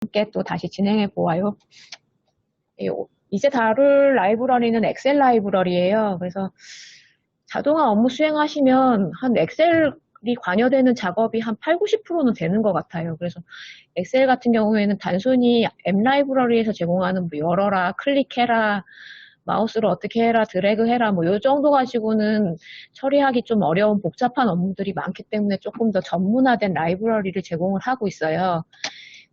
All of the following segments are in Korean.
함께 또 다시 진행해 보아요. 이제 다룰 라이브러리는 엑셀 라이브러리예요. 그래서 자동화 업무 수행하시면 한 엑셀이 관여되는 작업이 한 8, 90%는 되는 것 같아요. 그래서 엑셀 같은 경우에는 단순히 앱 라이브러리에서 제공하는 뭐 열어라, 클릭해라, 마우스로 어떻게 해라, 드래그 해라, 뭐 요 정도 가지고는 처리하기 좀 어려운 복잡한 업무들이 많기 때문에 조금 더 전문화된 라이브러리를 제공을 하고 있어요.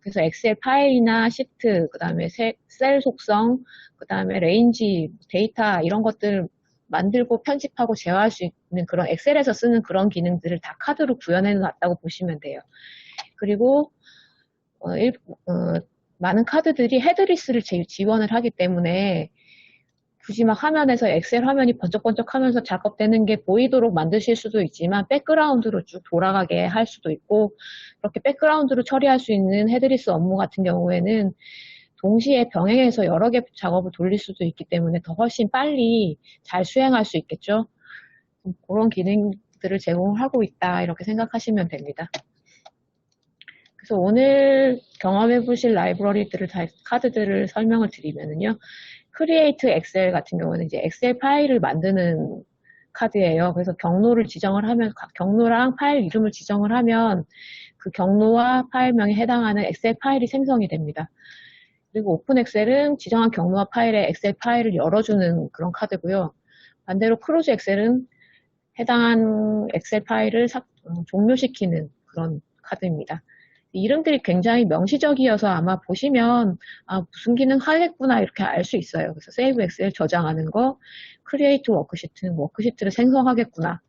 그래서 엑셀 파일이나 시트, 그 다음에 셀 속성, 그 다음에 레인지, 데이터 이런 것들 만들고 편집하고 제어할 수 있는 그런 엑셀에서 쓰는 그런 기능들을 다 카드로 구현해 놨다고 보시면 돼요. 그리고 많은 카드들이 헤드리스를 지원을 하기 때문에 굳이 막 화면에서 엑셀 화면이 번쩍번쩍 하면서 작업되는 게 보이도록 만드실 수도 있지만 백그라운드로 쭉 돌아가게 할 수도 있고, 그렇게 백그라운드로 처리할 수 있는 헤드리스 업무 같은 경우에는 동시에 병행해서 여러 개 작업을 돌릴 수도 있기 때문에 더 훨씬 빨리 잘 수행할 수 있겠죠. 그런 기능들을 제공하고 있다, 이렇게 생각하시면 됩니다. 그래서 오늘 경험해 보실 라이브러리들을 카드들을 설명을 드리면은요. 크리에이트 엑셀 같은 경우는 이제 엑셀 파일을 만드는 카드예요. 그래서 경로를 지정을 하면, 경로랑 파일 이름을 지정을 하면 그 경로와 파일명에 해당하는 엑셀 파일이 생성이 됩니다. 그리고 오픈 엑셀은 지정한 경로와 파일의 엑셀 파일을 열어주는 그런 카드고요. 반대로 크로즈 엑셀은 해당한 엑셀 파일을 종료시키는 그런 카드입니다. 이름들이 굉장히 명시적이어서 아마 보시면 무슨 기능 하겠구나 이렇게 알 수 있어요. 그래서 세이브 엑셀 저장하는 거, 크리에이트 워크시트는 워크시트를 생성하겠구나,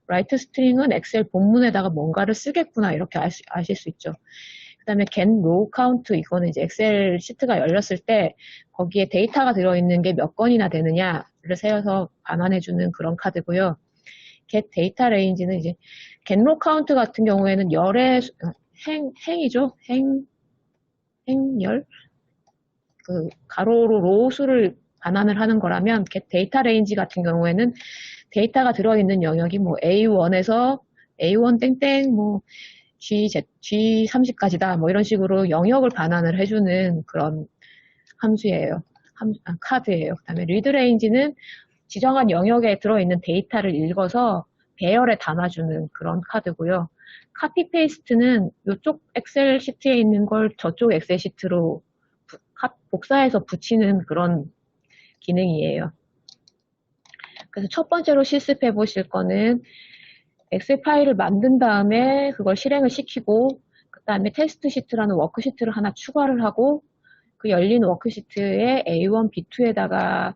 라이트 스트링은 엑셀 본문에다가 뭔가를 쓰겠구나 이렇게 아실 수 있죠. 그 다음에 get row count, 이거는 이제 엑셀 시트가 열렸을 때 거기에 데이터가 들어있는 게 몇 건이나 되느냐를 세어서 반환해주는 그런 카드고요. get data range는 이제 get row count 같은 경우에는 열의 행이죠. 행열. 그 가로로 로우 수를 반환을 하는 거라면 get data range 같은 경우에는 데이터가 들어있는 영역이 뭐 A1에서 A1 땡땡 뭐 G30까지다 뭐 이런 식으로 영역을 반환을 해주는 그런 함수예요. 카드예요. 그 다음에 read range는 지정한 영역에 들어있는 데이터를 읽어서 배열에 담아주는 그런 카드고요. 카피 페이스트는 이쪽 엑셀 시트에 있는 걸 저쪽 엑셀 시트로 복사해서 붙이는 그런 기능이에요. 그래서 첫 번째로 실습해 보실 거는 엑셀 파일을 만든 다음에 그걸 실행을 시키고, 그 다음에 테스트 시트라는 워크시트를 하나 추가를 하고, 그 열린 워크시트에 A1, B2에다가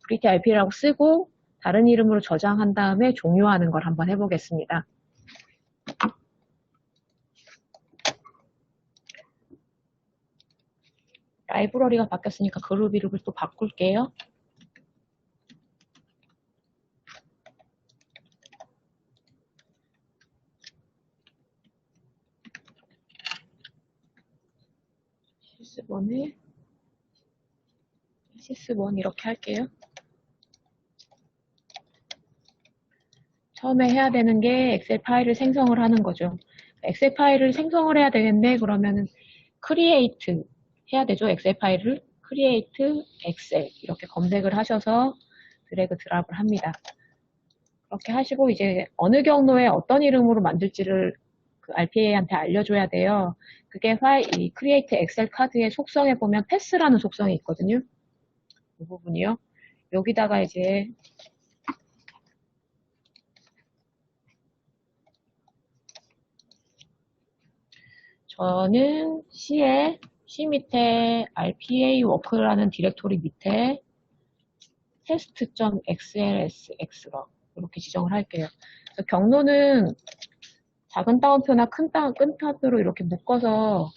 브리티 RP라고 쓰고 다른 이름으로 저장한 다음에 종료하는 걸 한번 해보겠습니다. 라이브러리가 바뀌었으니까 그룹 이름을 또 바꿀게요. 시스1 이렇게 할게요. 처음에 해야 되는 게 엑셀 파일을 생성을 하는 거죠. 엑셀 파일을 생성을 해야 되는데 그러면은 크리에이트 해야 되죠. 엑셀 파일을 크리에이트 엑셀 이렇게 검색을 하셔서 드래그 드랍을 합니다. 그렇게 하시고 이제 어느 경로에 어떤 이름으로 만들지를 그 RPA한테 알려줘야 돼요. 그게 이 크리에이트 엑셀 카드의 속성에 보면 패스라는 속성이 있거든요. 이 부분이요. 여기다가 이제 저는 C 밑에 RPA 워크라는 디렉토리 밑에 test.xlsx로 이렇게 지정을 할게요. 그래서 경로는 작은 따옴표나 큰 따옴표로 이렇게 묶어서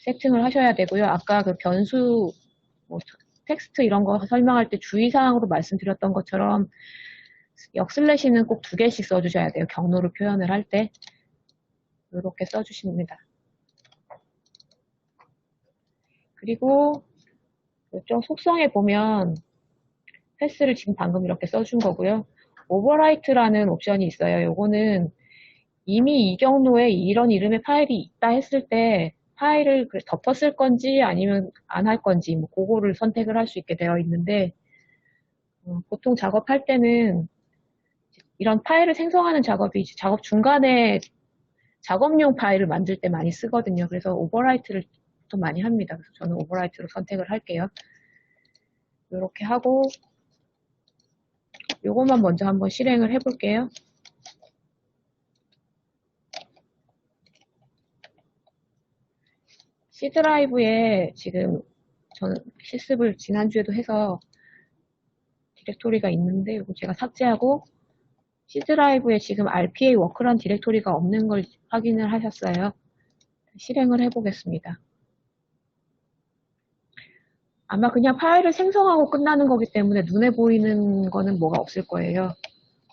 세팅을 하셔야 되고요. 아까 그 변수, 뭐 텍스트 이런 거 설명할 때 주의사항으로 말씀드렸던 것처럼 역슬래시는 꼭 2개씩 써주셔야 돼요. 경로를 표현을 할 때. 이렇게 써주십니다. 그리고 이쪽 속성에 보면 패스를 지금 방금 이렇게 써준 거고요. 오버라이트라는 옵션이 있어요. 요거는 이미 이 경로에 이런 이름의 파일이 있다 했을 때 파일을 덮었을 건지 아니면 안 할 건지 뭐 그거를 선택을 할 수 있게 되어 있는데 보통 작업할 때는 이런 파일을 생성하는 작업이 작업 중간에 작업용 파일을 만들 때 많이 쓰거든요. 그래서 오버라이트를 좀 많이 합니다. 그래서 저는 오버라이트로 선택을 할게요. 이렇게 하고 요것만 먼저 한번 실행을 해볼게요. C 드라이브에 지금 저는 실습을 지난주에도 해서 디렉토리가 있는데 이거 제가 삭제하고 C 드라이브에 지금 RPA 워크란 디렉토리가 없는 걸 확인을 하셨어요. 실행을 해보겠습니다. 아마 그냥 파일을 생성하고 끝나는 거기 때문에 눈에 보이는 거는 뭐가 없을 거예요.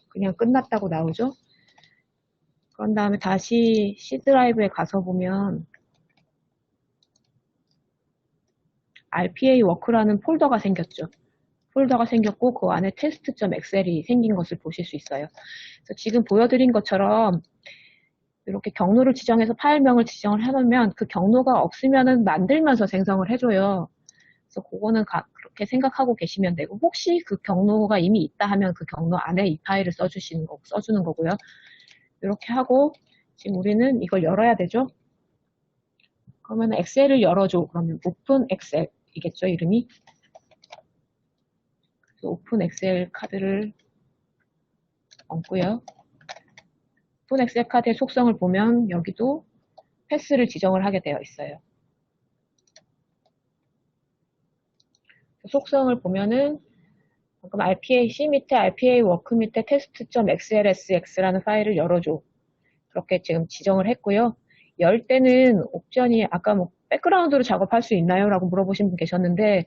그냥 끝났다고 나오죠. 그런 다음에 다시 C 드라이브에 가서 보면 RPA 워크라는 폴더가 생겼죠. 폴더가 생겼고 그 안에 test.xl이 생긴 것을 보실 수 있어요. 그래서 지금 보여드린 것처럼 이렇게 경로를 지정해서 파일명을 지정을 해놓으면 그 경로가 없으면은 만들면서 생성을 해줘요. 그래서 그거는 그렇게 생각하고 계시면 되고 혹시 그 경로가 이미 있다 하면 그 경로 안에 이 파일을 써주는 거고요. 이렇게 하고 지금 우리는 이걸 열어야 되죠. 그러면 엑셀을 열어줘. 그러면 오픈 엑셀이겠죠, 이름이. 그래서 오픈 엑셀 카드를 얹고요. 오픈 엑셀 카드의 속성을 보면 여기도 패스를 지정을 하게 되어 있어요. 속성을 보면은 방금 RPA C 밑에 RPA 워크 밑에 test.xlsx라는 파일을 열어줘. 그렇게 지금 지정을 했고요. 열 때는 옵션이 아까 뭐 백그라운드로 작업할 수 있나요? 라고 물어보신 분 계셨는데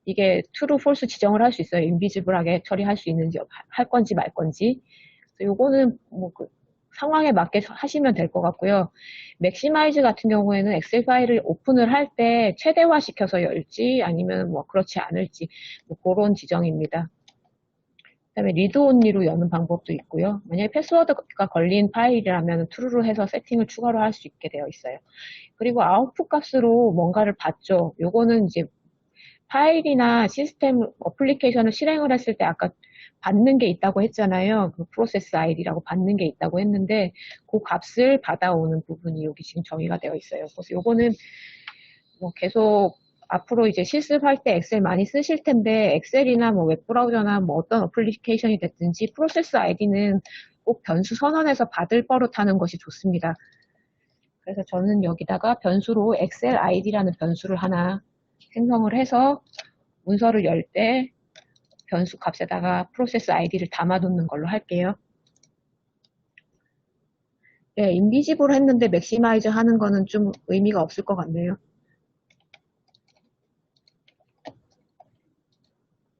이게 true, false 지정을 할 수 있어요. 인비지블하게 처리할 수 있는지 할 건지 말 건지. 요거는 뭐 그 상황에 맞게 하시면 될 것 같고요. 맥시마이즈 같은 경우에는 엑셀 파일을 오픈을 할 때 최대화 시켜서 열지 아니면 뭐 그렇지 않을지 뭐 그런 지정입니다. 그다음에 리드 온리로 여는 방법도 있고요. 만약에 패스워드가 걸린 파일이라면 true로 해서 세팅을 추가로 할 수 있게 되어 있어요. 그리고 아웃풋 값으로 뭔가를 받죠. 요거는 이제 파일이나 시스템 어플리케이션을 실행을 했을 때 아까 받는 게 있다고 했잖아요. 그 프로세스 아이디라고 받는 게 있다고 했는데 그 값을 받아오는 부분이 여기 지금 정의가 되어 있어요. 그래서 요거는 뭐 계속 앞으로 이제 실습할 때 엑셀 많이 쓰실 텐데 엑셀이나 뭐 웹브라우저나 뭐 어떤 어플리케이션이 됐든지 프로세스 아이디는 꼭 변수 선언해서 받을 버릇하는 것이 좋습니다. 그래서 저는 여기다가 변수로 엑셀 아이디라는 변수를 하나 생성을 해서 문서를 열 때 변수 값에다가 프로세스 아이디를 담아 놓는 걸로 할게요. 네, 인비지블 했는데 맥시마이즈 하는 거는 좀 의미가 없을 것 같네요.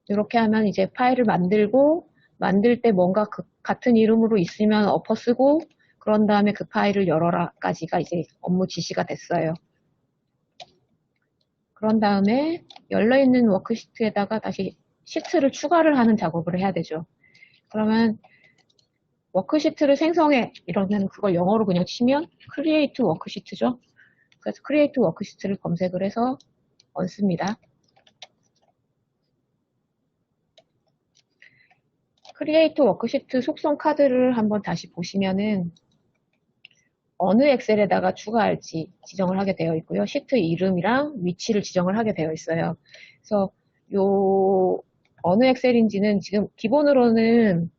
이렇게 하면 이제 파일을 만들고 만들 때 뭔가 같은 이름으로 있으면 엎어 쓰고 그런 다음에 그 파일을 열어라까지가 이제 업무 지시가 됐어요. 그런 다음에 열려있는 워크시트에다가 다시 시트를 추가를 하는 작업을 해야 되죠. 그러면 워크시트를 생성해 이러면 그걸 영어로 그냥 치면 create 워크시트죠. 그래서 create 워크시트를 검색을 해서 얹습니다. 크리에이트 워크시트 속성 카드를 한번 다시 보시면은 어느 엑셀에다가 추가할지 지정을 하게 되어 있고요. 시트 이름이랑 위치를 지정을 하게 되어 있어요. 그래서 요 어느 엑셀인지는 지금 기본으로는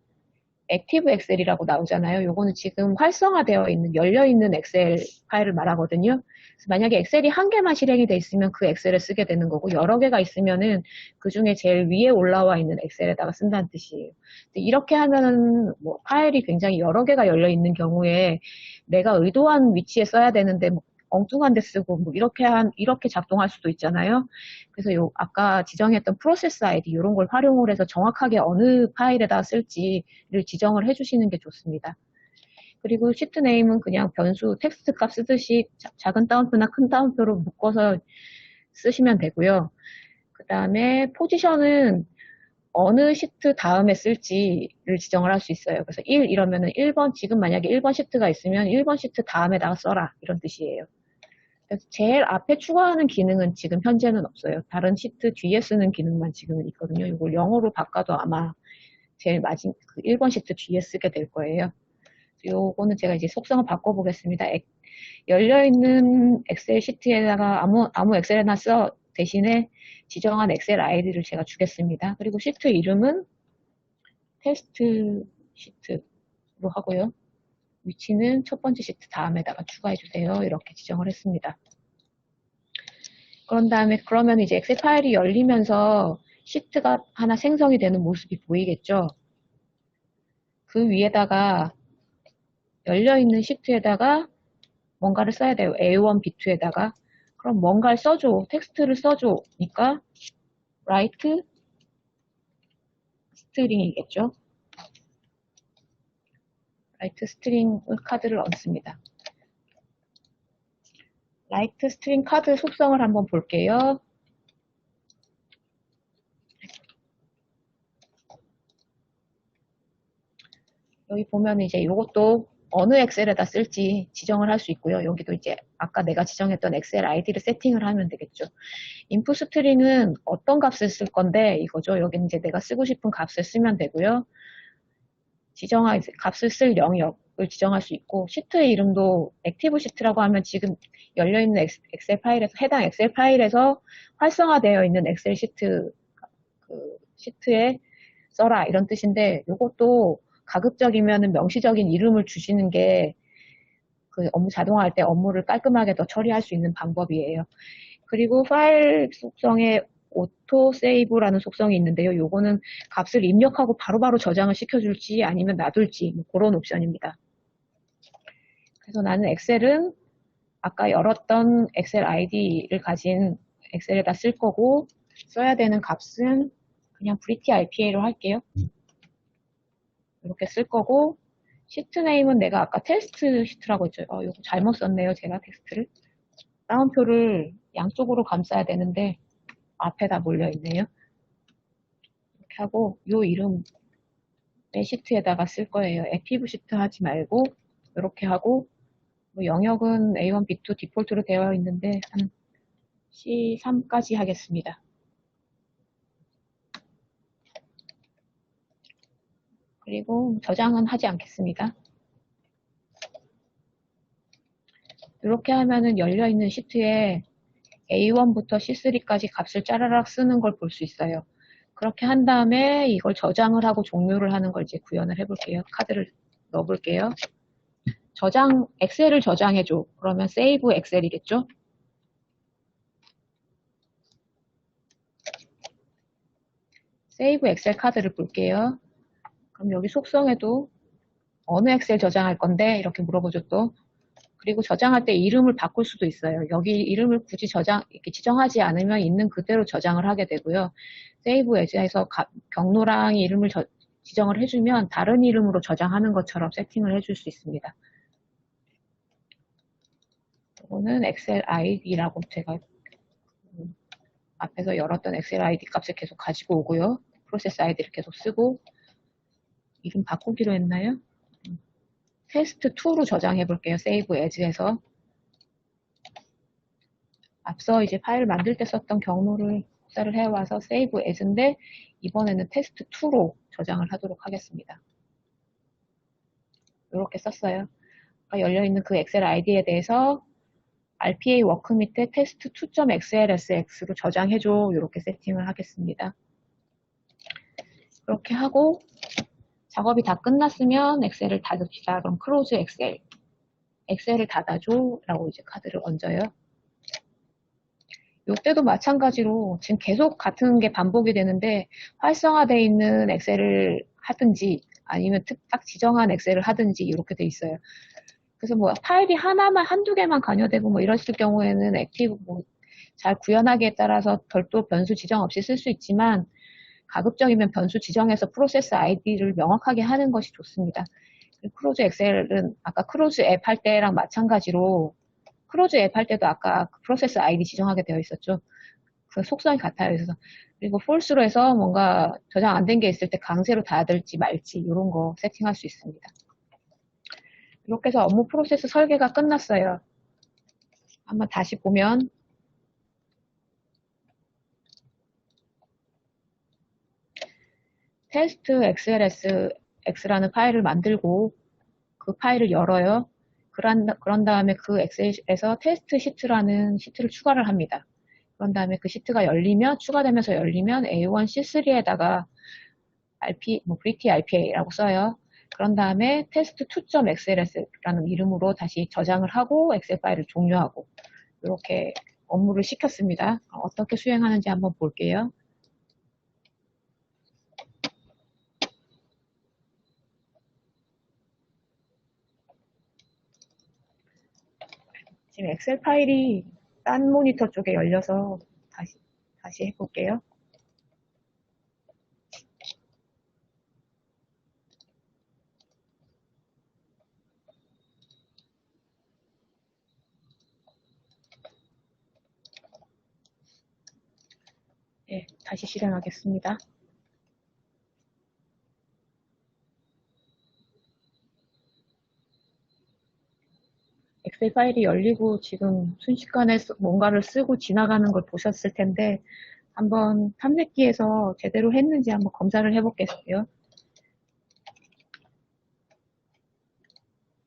액티브 엑셀이라고 나오잖아요. 요거는 지금 활성화되어 있는, 열려있는 엑셀 파일을 말하거든요. 그래서 만약에 엑셀이 한 개만 실행이 돼 있으면 그 엑셀을 쓰게 되는 거고, 여러 개가 있으면은 그 중에 제일 위에 올라와 있는 엑셀에다가 쓴다는 뜻이에요. 이렇게 하면은 뭐 파일이 굉장히 여러 개가 열려있는 경우에 내가 의도한 위치에 써야 되는데 뭐 엉뚱한 데 쓰고 뭐 이렇게 작동할 수도 있잖아요. 그래서 아까 지정했던 프로세스 아이디 이런 걸 활용을 해서 정확하게 어느 파일에다 쓸지를 지정을 해주시는 게 좋습니다. 그리고 시트 네임은 그냥 변수 텍스트 값 쓰듯이 작은 따옴표나 큰 따옴표로 묶어서 쓰시면 되고요. 그 다음에 포지션은 어느 시트 다음에 쓸지를 지정을 할 수 있어요. 그래서 1 이러면은 1번, 지금 만약에 1번 시트가 있으면 1번 시트 다음에다가 써라 이런 뜻이에요. 그래서 제일 앞에 추가하는 기능은 지금 현재는 없어요. 다른 시트 뒤에 쓰는 기능만 지금은 있거든요. 이걸 영어로 바꿔도 아마 제일 마진 그 1번 시트 뒤에 쓰게 될 거예요. 요거는 제가 이제 속성을 바꿔보겠습니다. 열려있는 엑셀 시트에다가 아무 엑셀에나 써 대신에 지정한 엑셀 아이디를 제가 주겠습니다. 그리고 시트 이름은 테스트 시트로 하고요. 위치는 첫 번째 시트 다음에다가 추가해주세요. 이렇게 지정을 했습니다. 그런 다음에 그러면 이제 엑셀 파일이 열리면서 시트가 하나 생성이 되는 모습이 보이겠죠. 그 위에다가 열려있는 시트에다가 뭔가를 써야 돼요. A1, B2에다가. 그럼 뭔가를 써줘. 텍스트를 써줘. 그러니까 write string이겠죠. write string 카드를 얹습니다. write string 카드 속성을 한번 볼게요. 여기 보면 이제 이것도 어느 엑셀에다 쓸지 지정을 할 수 있고요. 여기도 이제 아까 내가 지정했던 엑셀 아이디를 세팅을 하면 되겠죠. input string은 어떤 값을 쓸 건데 이거죠. 여기는 이제 내가 쓰고 싶은 값을 쓰면 되고요. 지정한 값을 쓸 영역을 지정할 수 있고 시트의 이름도 액티브 시트라고 하면 지금 열려있는 엑셀 파일에서 해당 엑셀 파일에서 활성화되어 있는 엑셀 시트 그 시트에 써라 이런 뜻인데 이것도 가급적이면 명시적인 이름을 주시는 게 그 업무 자동화할 때 업무를 깔끔하게 더 처리할 수 있는 방법이에요. 그리고 파일 속성에 오토 세이브라는 속성이 있는데요. 요거는 값을 입력하고 바로바로 저장을 시켜줄지 아니면 놔둘지 뭐 그런 옵션입니다. 그래서 나는 엑셀은 아까 열었던 엑셀 아이디를 가진 엑셀에다 쓸 거고 써야 되는 값은 그냥 pretty RPA로 할게요. 이렇게 쓸 거고 시트 네임은 내가 아까 테스트 시트라고 했죠. 이거 잘못 썼네요. 제가 텍스트를. 따옴표를 양쪽으로 감싸야 되는데 앞에다 몰려있네요. 이렇게 하고 요 이름 내 시트에다가 쓸 거예요. 액티브 시트 하지 말고 이렇게 하고 뭐 영역은 A1, B2 디폴트로 되어 있는데 한 C3까지 하겠습니다. 그리고 저장은 하지 않겠습니다. 이렇게 하면은 열려있는 시트에 A1부터 C3까지 값을 짜라락 쓰는 걸 볼 수 있어요. 그렇게 한 다음에 이걸 저장을 하고 종료를 하는 걸 이제 구현을 해볼게요. 카드를 넣어볼게요. 엑셀을 저장해줘. 그러면 save 엑셀이겠죠? save 엑셀 카드를 볼게요. 그럼 여기 속성에도 어느 엑셀 저장할 건데 이렇게 물어보죠 또. 그리고 저장할 때 이름을 바꿀 수도 있어요. 여기 이름을 굳이 이렇게 지정하지 않으면 있는 그대로 저장을 하게 되고요. save as에서 경로랑 이름을 지정을 해주면 다른 이름으로 저장하는 것처럼 세팅을 해줄 수 있습니다. 이거는 엑셀 아이디라고 제가 앞에서 열었던 엑셀 아이디 값을 계속 가지고 오고요. 프로세스 아이디를 계속 쓰고 이름 바꾸기로 했나요? 테스트2로 저장해 볼게요. save as에서 앞서 이제 파일 만들 때 썼던 경로를 복사를 해와서 save as인데 이번에는 테스트2로 저장을 하도록 하겠습니다. 이렇게 썼어요. 열려있는 그 엑셀 아이디에 대해서 RPA 워크 밑에 test2.xlsx로 저장해줘 이렇게 세팅을 하겠습니다. 그렇게 하고 작업이 다 끝났으면 엑셀을 닫읍시다. 그럼 close 엑셀, 엑셀을 닫아줘 라고 이제 카드를 얹어요. 이때도 마찬가지로 지금 계속 같은 게 반복이 되는데 활성화되어 있는 엑셀을 하든지 아니면 딱 지정한 엑셀을 하든지 이렇게 돼 있어요. 그래서 뭐 파일이 하나만 한두 개만 관여되고 뭐 이러실 경우에는 액티브 뭐 잘 구현하기에 따라서 별도 변수 지정 없이 쓸 수 있지만 가급적이면 변수 지정해서 프로세스 아이디를 명확하게 하는 것이 좋습니다. 크로즈 엑셀은 아까 크로즈 앱 할 때랑 마찬가지로 크로즈 앱 할 때도 아까 프로세스 아이디 지정하게 되어 있었죠. 그 속성이 같아요. 그래서 그리고 폴스로 해서 뭔가 저장 안 된 게 있을 때 강제로 닫을지 말지 이런 거 세팅할 수 있습니다. 이렇게 해서 업무 프로세스 설계가 끝났어요. 한번 다시 보면 테스트 XLSX라는 파일을 만들고 그 파일을 열어요. 그런 다음에 그 엑셀에서 테스트 시트라는 시트를 추가를 합니다. 그런 다음에 그 시트가 열리면, 추가되면서 열리면 A1C3에다가 Pretty RPA라고 써요. 그런 다음에 test2.xls라는 이름으로 다시 저장을 하고 엑셀 파일을 종료하고 이렇게 업무를 시켰습니다. 어떻게 수행하는지 한번 볼게요. 지금 엑셀 파일이 딴 모니터 쪽에 열려서 다시 해볼게요. 네, 다시 실행하겠습니다. 엑셀 파일이 열리고 지금 순식간에 뭔가를 쓰고 지나가는 걸 보셨을 텐데 한번 탐색기에서 제대로 했는지 한번 검사를 해보겠어요.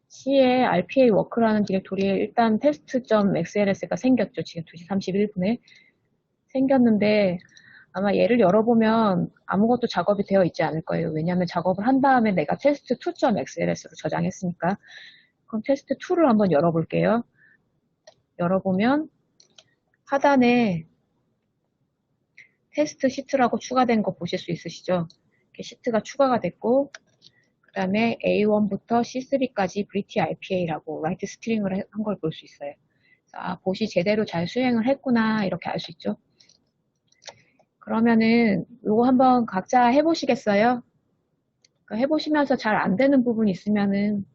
C에 RPA 워크라는 디렉토리에 일단 test.xls가 생겼죠. 지금 2시 31분에 생겼는데 아마 얘를 열어보면 아무것도 작업이 되어 있지 않을 거예요. 왜냐하면 작업을 한 다음에 내가 test2.xls로 저장했으니까. 그럼 test2를 한번 열어볼게요. 열어보면 하단에 테스트 시트라고 추가된 거 보실 수 있으시죠? 이렇게 시트가 추가가 됐고 그 다음에 A1부터 C3까지 Pretty RPA라고 라이트 스트링을 한 걸 볼 수 있어요. 아, 봇이 제대로 잘 수행을 했구나 이렇게 알 수 있죠. 그러면은 이거 한번 각자 해보시겠어요? 해보시면서 잘 안 되는 부분이 있으면은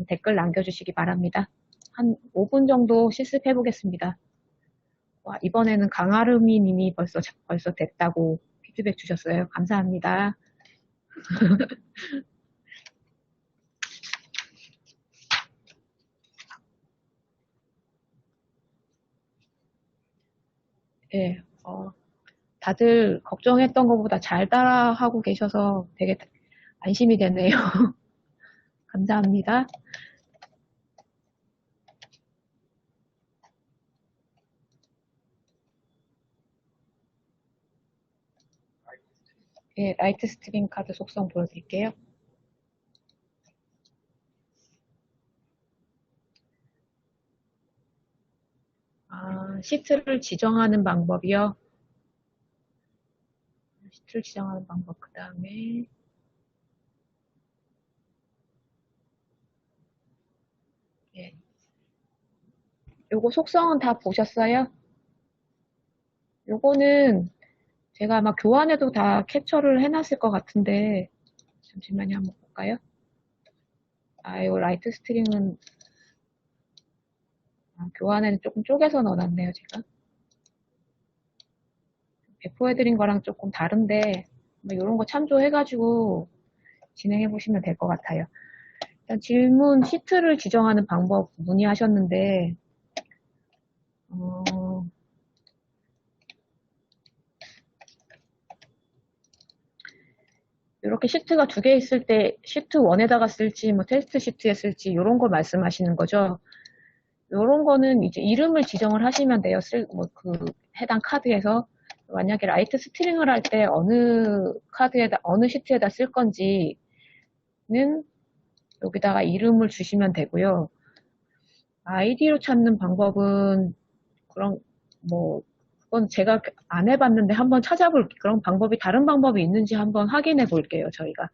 댓글 남겨주시기 바랍니다. 한 5분 정도 실습해 보겠습니다. 와, 이번에는 강아름이 님이 벌써 됐다고 피드백 주셨어요. 감사합니다. 예, 다들 걱정했던 것보다 잘 따라하고 계셔서 되게 안심이 되네요. 감사합니다. 예, 라이트 스트링 카드 속성 보여드릴게요. 아, 시트를 지정하는 방법이요. 시트를 지정하는 방법, 그 다음에 예, 요거 속성은 다 보셨어요? 요거는 제가 아마 교환해도 다 캡처를 해놨을 것 같은데 잠시만요, 한번 볼까요? 아, 요 라이트 스트링은 교환에는 조금 쪼개서 넣어놨네요, 제가. 배포해드린 거랑 조금 다른데 이런 거 참조해가지고 진행해 보시면 될 것 같아요. 일단 질문 시트를 지정하는 방법 문의하셨는데 이렇게 시트가 두 개 있을 때 시트 1에다가 쓸지 뭐 테스트 시트에 쓸지 이런 거 말씀하시는 거죠. 이런 거는 이제 이름을 지정을 하시면 돼요. 그 해당 카드에서 만약에 라이트 스트링을 할 때 어느 시트에다 쓸 건지는 여기다가 이름을 주시면 되고요. 아이디로 찾는 방법은 그건 제가 안 해봤는데 한번 찾아볼게요. 그런 다른 방법이 있는지 한번 확인해 볼게요, 저희가.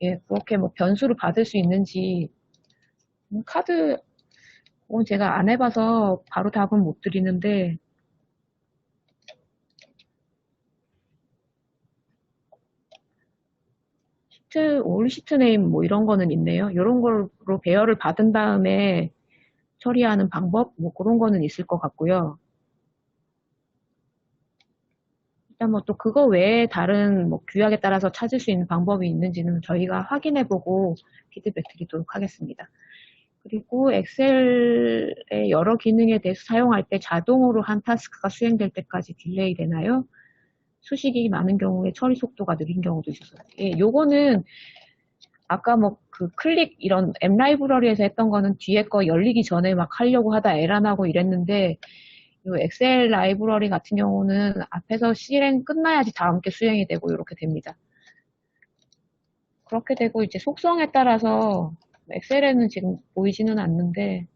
예, 그렇게 변수를 받을 수 있는지, 그건 제가 안 해봐서 바로 답은 못 드리는데, 올 시트 네임 이런 거는 있네요. 이런 걸로 배열을 받은 다음에 처리하는 방법, 그런 거는 있을 것 같고요. 일단 또 그거 외에 다른 규약에 따라서 찾을 수 있는 방법이 있는지는 저희가 확인해보고 피드백 드리도록 하겠습니다. 그리고 엑셀의 여러 기능에 대해서 사용할 때 자동으로 한 타스크가 수행될 때까지 딜레이 되나요? 수식이 많은 경우에 처리 속도가 느린 경우도 있어서. 예, 요거는 아까 뭐 그 클릭 이런 앱 라이브러리에서 했던 거는 뒤에 거 열리기 전에 막 하려고 하다 에러 나고 이랬는데 요 엑셀 라이브러리 같은 경우는 앞에서 실행 끝나야지 다음 게 수행이 되고 이렇게 됩니다. 그렇게 되고 이제 속성에 따라서 엑셀에는 지금 보이지는 않는데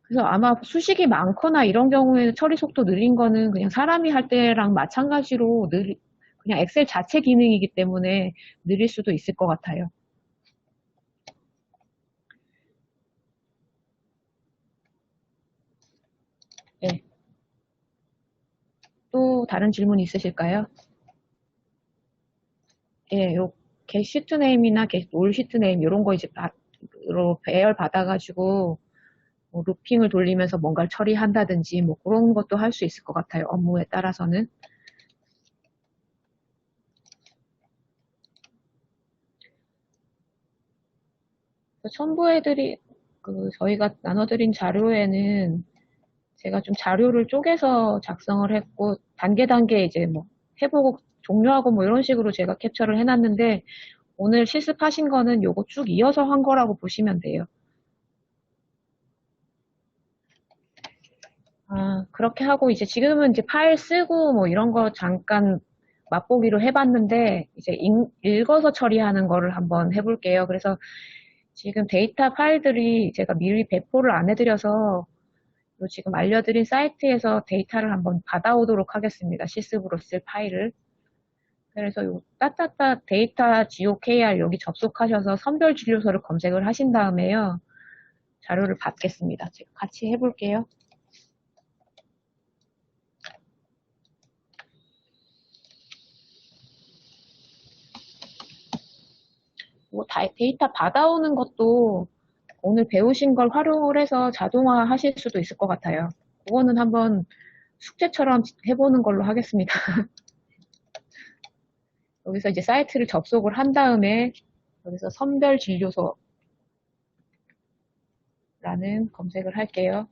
그래서 아마 수식이 많거나 이런 경우에는 처리 속도 느린 거는 그냥 사람이 할 때랑 마찬가지로 그냥 엑셀 자체 기능이기 때문에 느릴 수도 있을 것 같아요. 네. 또 다른 질문 있으실까요? 예, 요 게시트 네임이나 올 시트 네임 이런 거 이제 배열 받아가지고 뭐 루핑을 돌리면서 뭔가를 처리한다든지 뭐 그런 것도 할 수 있을 것 같아요. 업무에 따라서는. 첨부해드리 저희가 나눠드린 자료에는 제가 좀 자료를 쪼개서 작성을 했고 단계 단계 이제 뭐 해보고 종료하고 뭐 이런 식으로 제가 캡처를 해놨는데 오늘 실습하신 거는 요거 쭉 이어서 한 거라고 보시면 돼요. 아, 그렇게 하고 이제 지금은 이제 파일 쓰고 뭐 이런 거 잠깐 맛보기로 해봤는데 이제 읽어서 처리하는 거를 한번 해볼게요. 그래서 지금 데이터 파일들이 제가 미리 배포를 안 해드려서 지금 알려드린 사이트에서 데이터를 한번 받아오도록 하겠습니다. 실습으로 쓸 파일을. 그래서 요 따따따 데이터 GOKR 여기 접속하셔서 선별 진료소를 검색을 하신 다음에요. 자료를 받겠습니다. 제가 같이 해볼게요. 뭐 데이터 받아오는 것도 오늘 배우신 걸 활용을 해서 자동화 하실 수도 있을 것 같아요. 그거는 한번 숙제처럼 해보는 걸로 하겠습니다. 여기서 이제 사이트를 접속을 한 다음에 여기서 선별 진료소라는 검색을 할게요.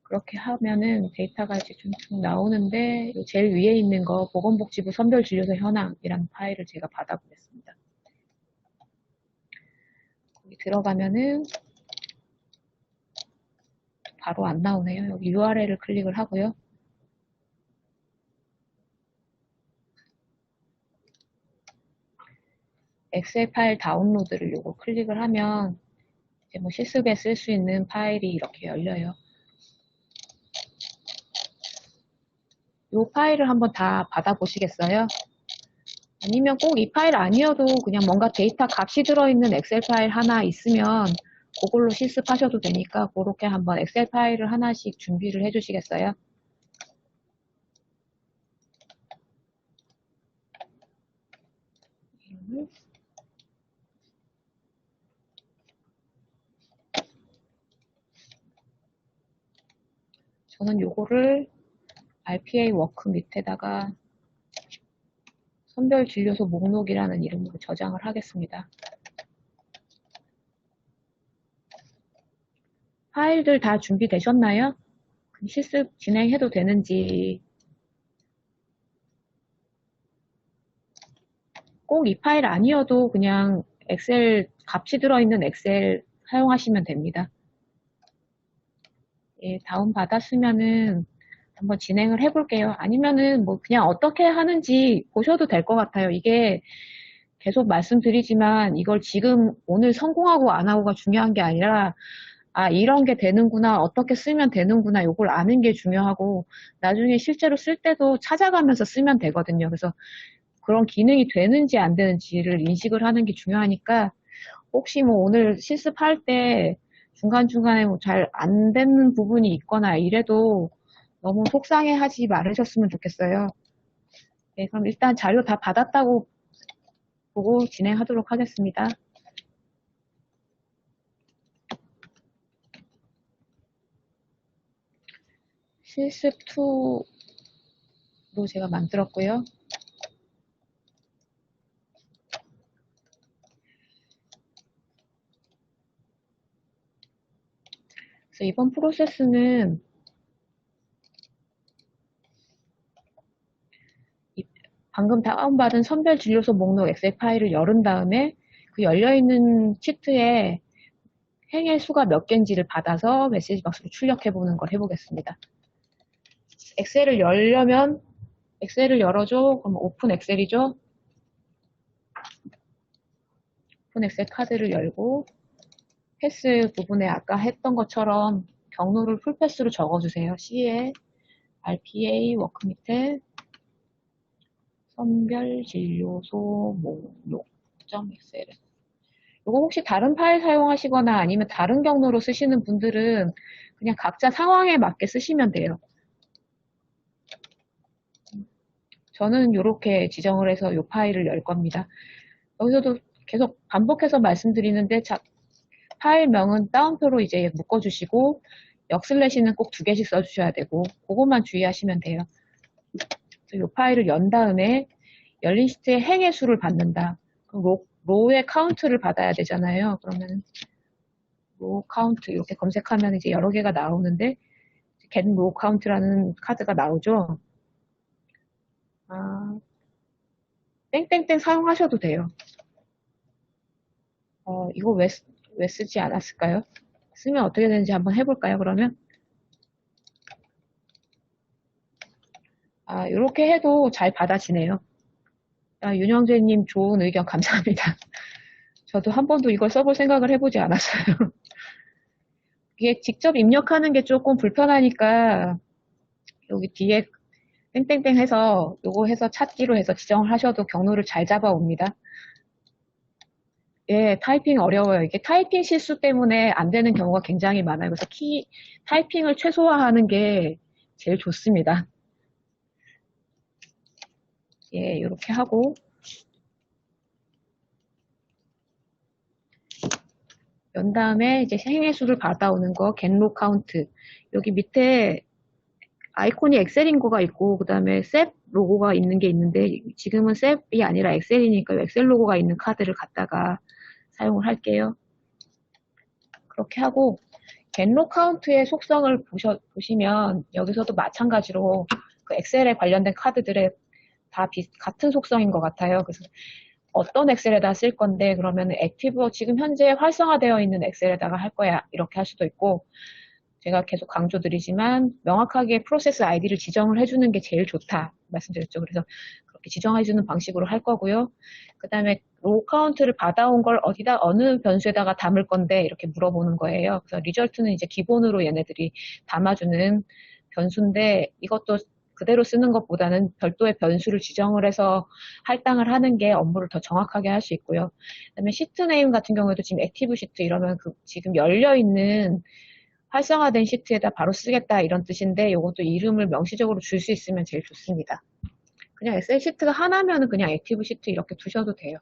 그렇게 하면은 데이터가 이제 쭉 나오는데 제일 위에 있는 거 보건복지부 선별진료소 현황이라는 파일을 제가 받아보겠습니다. 거기 들어가면은 바로 안 나오네요. 여기 URL을 클릭을 하고요. 엑셀 파일 다운로드를 요거 클릭을 하면 이제 뭐 실습에 쓸 수 있는 파일이 이렇게 열려요. 이 파일을 한번 다 받아보시겠어요? 아니면 꼭 이 파일 아니어도 그냥 뭔가 데이터 값이 들어있는 엑셀 파일 하나 있으면 그걸로 실습하셔도 되니까 그렇게 한번 엑셀 파일을 하나씩 준비를 해주시겠어요? 저는 요거를 RPA 워크 밑에다가 선별진료소 목록이라는 이름으로 저장을 하겠습니다. 파일들 다 준비되셨나요? 실습 진행해도 되는지 꼭 이 파일 아니어도 그냥 엑셀 값이 들어있는 엑셀 사용하시면 됩니다. 예, 다운 받았으면은 한번 진행을 해볼게요. 아니면은 뭐 그냥 어떻게 하는지 보셔도 될 것 같아요. 이게 계속 말씀드리지만 이걸 지금 오늘 성공하고 안 하고가 중요한 게 아니라 아, 이런 게 되는구나, 어떻게 쓰면 되는구나, 이걸 아는 게 중요하고 나중에 실제로 쓸 때도 찾아가면서 쓰면 되거든요. 그래서 그런 기능이 되는지 안 되는지를 인식을 하는 게 중요하니까 혹시 뭐 오늘 실습할 때 중간중간에 뭐 잘 안 되는 부분이 있거나 이래도 너무 속상해 하지 말으셨으면 좋겠어요. 네, 그럼 일단 자료 다 받았다고 보고 진행하도록 하겠습니다. 실습 2로 제가 만들었고요. 그래서 이번 프로세스는 방금 다운받은 선별 진료소 목록 엑셀 파일을 열은 다음에 그 열려있는 시트에 행의 수가 몇 개인지를 받아서 메시지 박스로 출력해보는 걸 해보겠습니다. 엑셀을 열려면 엑셀을 열어줘. 그럼 오픈 엑셀이죠. 오픈 엑셀 카드를 열고 패스 부분에 아까 했던 것처럼 경로를 풀패스로 적어주세요. C에 RPA 워크 밑에 선별진료소 목록.xl. 이거 혹시 다른 파일 사용하시거나 아니면 다른 경로로 쓰시는 분들은 그냥 각자 상황에 맞게 쓰시면 돼요. 저는 이렇게 지정을 해서 이 파일을 열 겁니다. 여기서도 계속 반복해서 말씀드리는데 파일명은 따옴표로 이제 묶어주시고 역슬래시는 꼭 2개씩 써주셔야 되고 그것만 주의하시면 돼요. 이 파일을 연 다음에 열린 시트의 행의 수를 받는다. 그럼 로우의 카운트를 받아야 되잖아요. 그러면 로우 카운트 이렇게 검색하면 이제 여러 개가 나오는데 get 로우 카운트라는 카드가 나오죠. 땡땡땡 사용하셔도 돼요. 이거 왜 쓰지 않았을까요? 쓰면 어떻게 되는지 한번 해볼까요, 그러면? 이렇게 해도 잘 받아지네요. 윤영재님 좋은 의견 감사합니다. 저도 한 번도 이걸 써볼 생각을 해보지 않았어요. 이게 직접 입력하는 게 조금 불편하니까 여기 뒤에 땡땡땡 해서 요거 해서 찾기로 해서 지정을 하셔도 경로를 잘 잡아옵니다. 예, 타이핑 어려워요. 이게 타이핑 실수 때문에 안 되는 경우가 굉장히 많아요. 그래서 타이핑을 최소화하는 게 제일 좋습니다. 예, 이렇게 하고 연 다음에 이제 행의 수를 받아오는 거 get row count 여기 밑에 아이콘이 엑셀인 거가 있고 그 다음에 SEP 로고가 있는 게 있는데 지금은 SEP이 아니라 엑셀이니까 엑셀 로고가 있는 카드를 갖다가 사용을 할게요. 그렇게 하고 get row count의 속성을 보시면 여기서도 마찬가지로 그 엑셀에 관련된 카드들의 다 같은 속성인 것 같아요. 그래서 어떤 엑셀에다 쓸 건데 그러면 액티브 지금 현재 활성화되어 있는 엑셀에다가 할 거야 이렇게 할 수도 있고 제가 계속 강조드리지만 명확하게 프로세스 아이디를 지정을 해주는 게 제일 좋다 말씀드렸죠. 그래서 그렇게 지정해주는 방식으로 할 거고요. 그 다음에 로우 카운트를 받아온 걸 어디다 어느 변수에다가 담을 건데 이렇게 물어보는 거예요. 그래서 리절트는 이제 기본으로 얘네들이 담아주는 변수인데 이것도 그대로 쓰는 것보다는 별도의 변수를 지정을 해서 할당을 하는 게 업무를 더 정확하게 할 수 있고요. 그다음에 시트 네임 같은 경우에도 지금 액티브 시트 이러면 지금 열려있는 활성화된 시트에다 바로 쓰겠다 이런 뜻인데 이것도 이름을 명시적으로 줄 수 있으면 제일 좋습니다. 그냥 엑셀 시트가 하나면은 그냥 액티브 시트 이렇게 두셔도 돼요.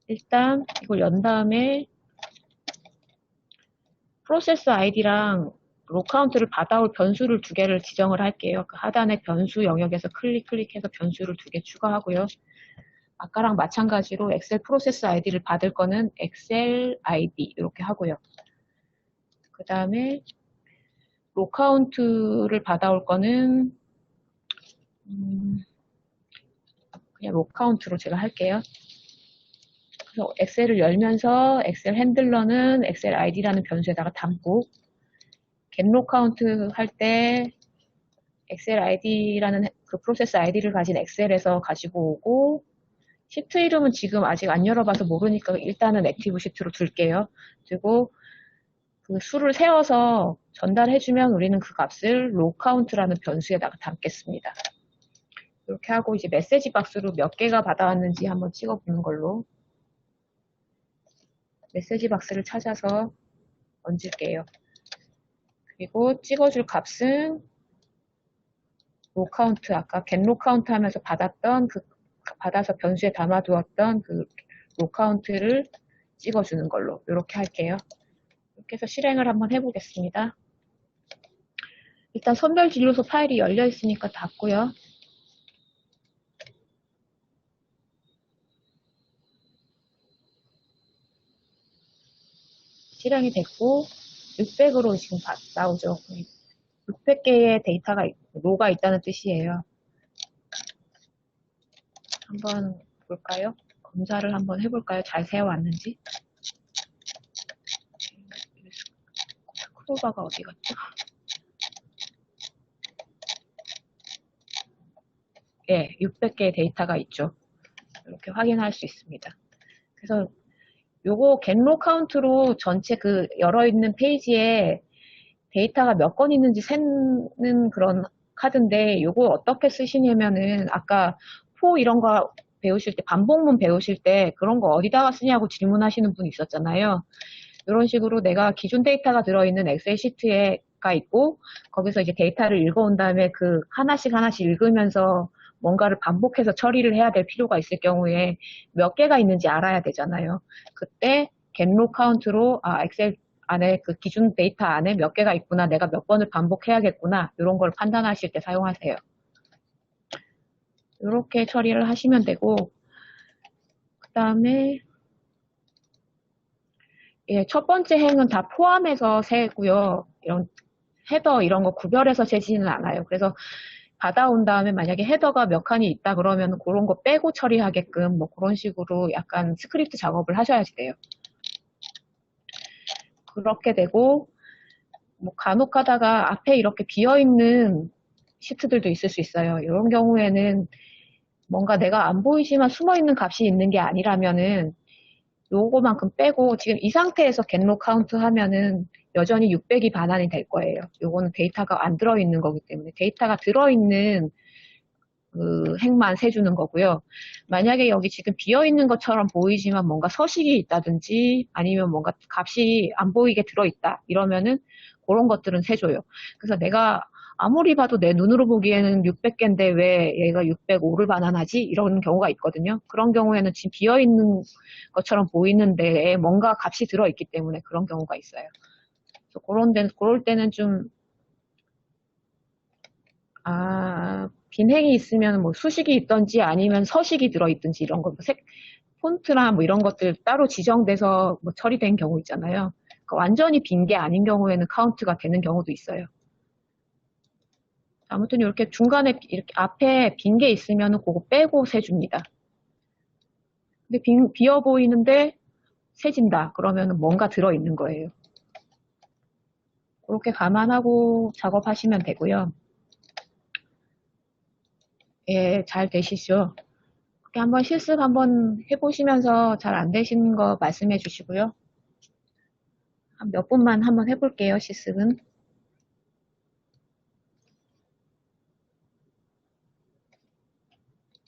일단 이걸 연 다음에 프로세스 아이디랑 로 카운트를 받아올 변수를 2개를 지정을 할게요. 그 하단의 변수 영역에서 클릭해서 변수를 2개 추가하고요. 아까랑 마찬가지로 엑셀 프로세스 아이디를 받을 거는 엑셀 아이디 이렇게 하고요. 그 다음에 로 카운트를 받아올 거는 그냥 로 카운트로 제가 할게요. 그래서 엑셀을 열면서 엑셀 핸들러는 엑셀 아이디라는 변수에다가 담고 get row count 할 때 엑셀 아이디라는 그 프로세스 아이디를 가진 엑셀에서 가지고 오고 시트 이름은 지금 아직 안 열어봐서 모르니까 일단은 액티브 시트로 둘게요. 그리고 그 수를 세워서 전달해주면 우리는 그 값을 row count라는 변수에다가 담겠습니다. 이렇게 하고 이제 메시지 박스로 몇 개가 받아왔는지 한번 찍어보는 걸로 메시지 박스를 찾아서 얹을게요. 그리고 찍어줄 값은 row count 아까 get row count 하면서 받았던 받아서 변수에 담아두었던 그 row count를 찍어주는 걸로 이렇게 할게요. 이렇게 해서 실행을 한번 해보겠습니다. 일단 선별 진료소 파일이 열려 있으니까 닫고요. 실행이 됐고 600으로 지금 나오죠. 600개의 로가 있다는 뜻이에요. 한번 볼까요? 검사를 한번 해볼까요? 잘 세워왔는지. 스크롤바가 어디 갔죠? 예, 600개의 데이터가 있죠. 이렇게 확인할 수 있습니다. 그래서 요거 겟로 카운트로 전체 그 열어있는 페이지에 데이터가 몇 건 있는지 세는 그런 카드인데 요거 어떻게 쓰시냐면은 아까 포 이런 거 배우실 때 반복문 배우실 때 그런 거 어디다가 쓰냐고 질문하시는 분 있었잖아요. 이런 식으로 내가 기존 데이터가 들어있는 엑셀 시트가 있고 거기서 이제 데이터를 읽어온 다음에 그 하나씩 읽으면서 뭔가를 반복해서 처리를 해야 될 필요가 있을 경우에 몇 개가 있는지 알아야 되잖아요. 그때 겟로 카운트로 엑셀 안에 그 기준 데이터 안에 몇 개가 있구나, 내가 몇 번을 반복해야겠구나, 이런 걸 판단하실 때 사용하세요. 이렇게 처리를 하시면 되고, 그 다음에 예, 첫 번째 행은 다 포함해서 세고요. 이런 헤더 이런 거 구별해서 세지는 않아요. 그래서 받아온 다음에 만약에 헤더가 몇 칸이 있다 그러면 그런 거 빼고 처리하게끔 뭐 그런 식으로 약간 스크립트 작업을 하셔야 돼요. 그렇게 되고 뭐 간혹 가다가 앞에 이렇게 비어있는 시트들도 있을 수 있어요. 이런 경우에는 뭔가 내가 안 보이지만 숨어있는 값이 있는 게 아니라면은 요거만큼 빼고 지금 이 상태에서 겟로 카운트 하면은 여전히 600이 반환이 될 거예요. 요거는 데이터가 안 들어있는 거기 때문에 데이터가 들어있는 그 행만 세주는 거고요. 만약에 여기 지금 비어있는 것처럼 보이지만 뭔가 서식이 있다든지 아니면 뭔가 값이 안 보이게 들어있다 이러면은 그런 것들은 세줘요. 그래서 내가 아무리 봐도 내 눈으로 보기에는 600개인데 왜 얘가 605를 반환하지? 이런 경우가 있거든요. 그런 경우에는 지금 비어있는 것처럼 보이는데 뭔가 값이 들어있기 때문에 그런 경우가 있어요. 그래서 그럴 때는 좀 빈행이 있으면 뭐 수식이 있던지 아니면 서식이 들어있든지 이런 거, 폰트나 뭐 이런 것들 따로 지정돼서 뭐 처리된 경우 있잖아요. 그러니까 완전히 빈 게 아닌 경우에는 카운트가 되는 경우도 있어요. 아무튼 이렇게 중간에 이렇게 앞에 빈 게 있으면 그거 빼고 세줍니다. 근데 비어 보이는데 세진다. 그러면 뭔가 들어있는 거예요. 그렇게 감안하고 작업하시면 되고요. 예, 잘 되시죠? 그렇게 한번 실습 한번 해보시면서 잘 안 되시는 거 말씀해 주시고요. 몇 분만 한번 해볼게요, 실습은.